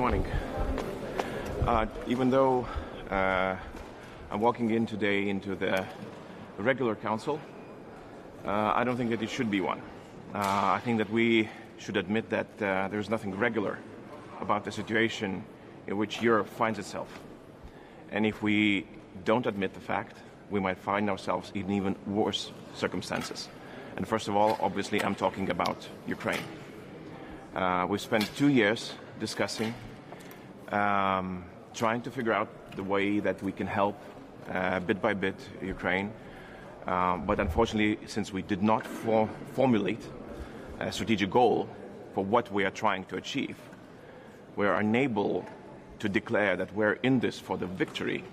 morning. Even though I'm walking in today into the regular council, I don't think that it should be one. I think that we should admit that there's nothing regular about the situation in which Europe finds itself. And if we don't admit the fact, we might find ourselves in even worse circumstances. And first of all, obviously, I'm talking about Ukraine. We've spent 2 years discussing, trying to figure out the way that we can help bit by bit Ukraine. But unfortunately, since we did not formulate a strategic goal for what we are trying to achieve, we are unable to declare that we're in this for the victory.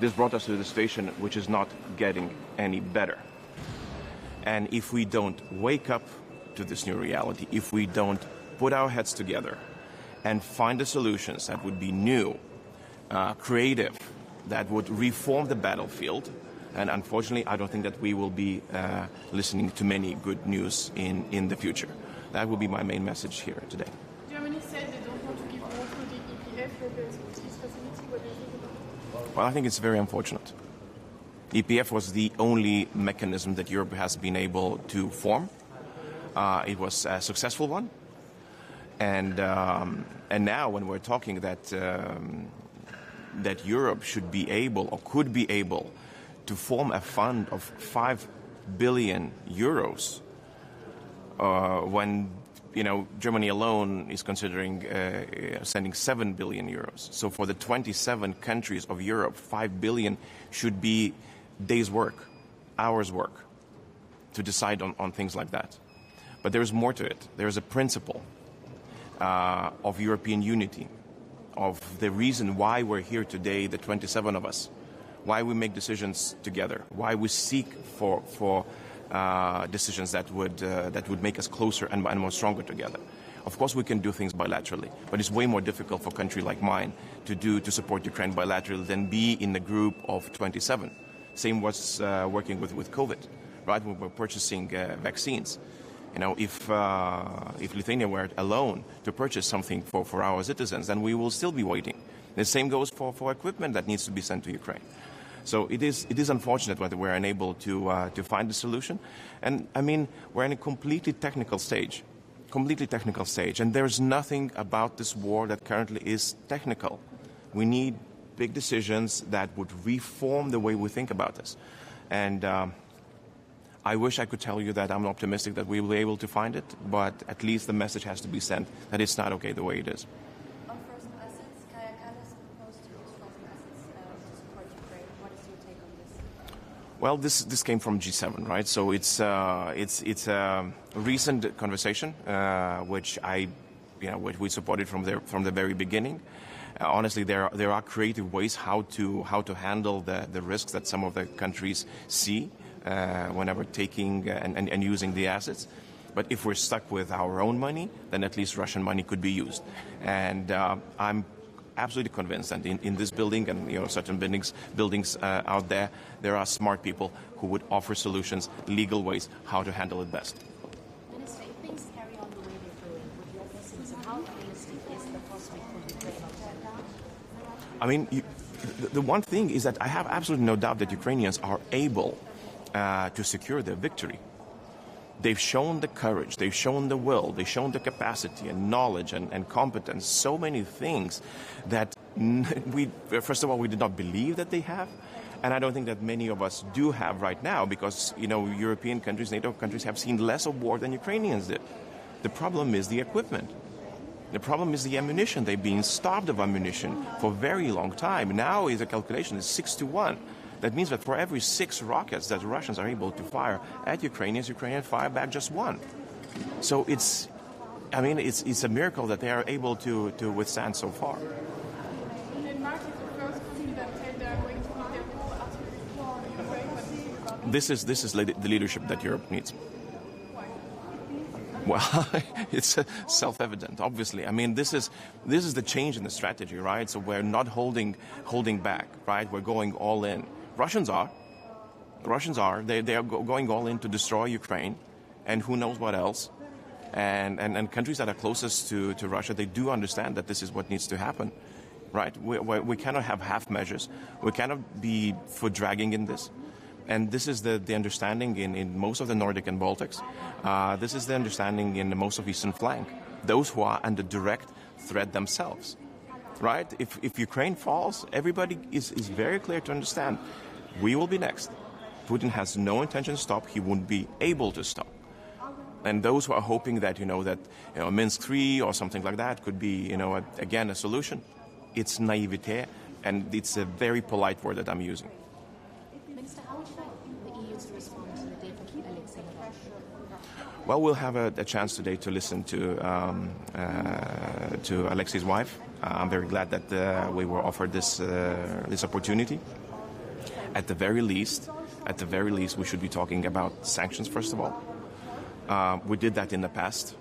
This brought us to the situation which is not getting any better. And if we don't wake up to this new reality, if we don't put our heads together and find the solutions that would be new, creative, that would reform the battlefield, and unfortunately, I don't think that we will be listening to many good news in the future. That will be my main message here today. Germany said they don't want to give more to the EPF, European Expertise Facility. What do you think about it? Well, I think it's very unfortunate. EPF was the only mechanism that Europe has been able to form. It was a successful one. And now when we're talking that Europe should be able or could be able to form a fund of 5 billion euros, when Germany alone is considering sending 7 billion euros. So for the 27 countries of Europe, 5 billion should be days' work, hours' work, to decide on things like that. But there is more to it. There is a principle of European unity, of the reason why we're here today, the 27 of us, why we make decisions together, why we seek for decisions that would make us closer and more stronger together. Of course, we can do things bilaterally, but it's way more difficult for a country like mine to support Ukraine bilaterally than be in a group of 27. Same was working with COVID, right? We were purchasing vaccines. If Lithuania were alone to purchase something for our citizens, then we will still be waiting. The same goes for equipment that needs to be sent to Ukraine. So it is unfortunate that we're unable to find a solution. And I mean, we're in a completely technical stage, and there's nothing about this war that currently is technical. We need big decisions that would reform the way we think about this. And I wish I could tell you that I'm optimistic that we will be able to find it, but at least the message has to be sent that it's not okay the way it is. On frozen assets, Kaja Kallas proposed to use frozen assets to support Ukraine. What is your take on this? Well, this came from G7, right? So it's a recent conversation, which we supported from the very beginning. Honestly, there are creative ways how to handle the risks that some of the countries see whenever taking and using the assets. But if we're stuck with our own money, then at least Russian money could be used. And I'm absolutely convinced that in this building and certain buildings out there are smart people who would offer solutions, legal ways how to handle it best. Minister, if things carry on the way they're going with your blessings, how realistic is the prospect for Ukraine? I mean, the one thing is that I have absolutely no doubt that Ukrainians are able to secure their victory. They've shown the courage, they've shown the will, they've shown the capacity and knowledge and competence, so many things that first of all, we did not believe that they have. And I don't think that many of us do have right now because, European countries, NATO countries have seen less of war than Ukrainians did. The problem is the equipment. The problem is the ammunition. They've been starved of ammunition for a very long time. Now the calculation is 6-1. That means that for every 6 rockets that the Russians are able to fire at Ukrainians fire back just 1. So it's a miracle that they are able to withstand so far. Denmark is the first country that said they are going to put their whole artillery force on Ukraine. What do you think about This is the leadership that Europe needs. Well, it's self-evident, obviously. I mean, this is the change in the strategy, right? So we're not holding back, right? We're going all in. Russians are. They are going all in to destroy Ukraine, and who knows what else. And countries that are closest to Russia, they do understand that this is what needs to happen, right? We cannot have half measures. We cannot be foot dragging in this. And this is the understanding in most of the Nordic and Baltics. This is the understanding in most of Eastern flank. Those who are under direct threat themselves, right? If Ukraine falls, everybody is very clear to understand. We will be next. Putin has no intention to stop. He won't be able to stop. And those who are hoping that, Minsk III or something like that could be, again, a solution, it's naivete, and it's a very polite word that I'm using. Minister, how would you like the EU to respond to the death of Alexei Navalny? Well, we'll have a chance today to listen to Alexei's wife. I'm very glad that we were offered this opportunity. At the very least, we should be talking about sanctions, first of all. We did that in the past.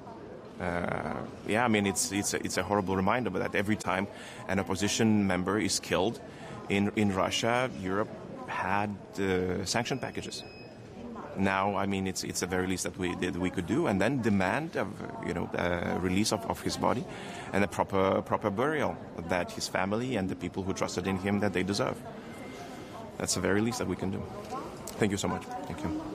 It's a horrible reminder, but that every time an opposition member is killed in Russia, Europe had sanction packages. Now, it's the very least that we could do, and then demand of release of his body and a proper burial that his family and the people who trusted in him that they deserve. That's the very least that we can do. Thank you so much. Thank you.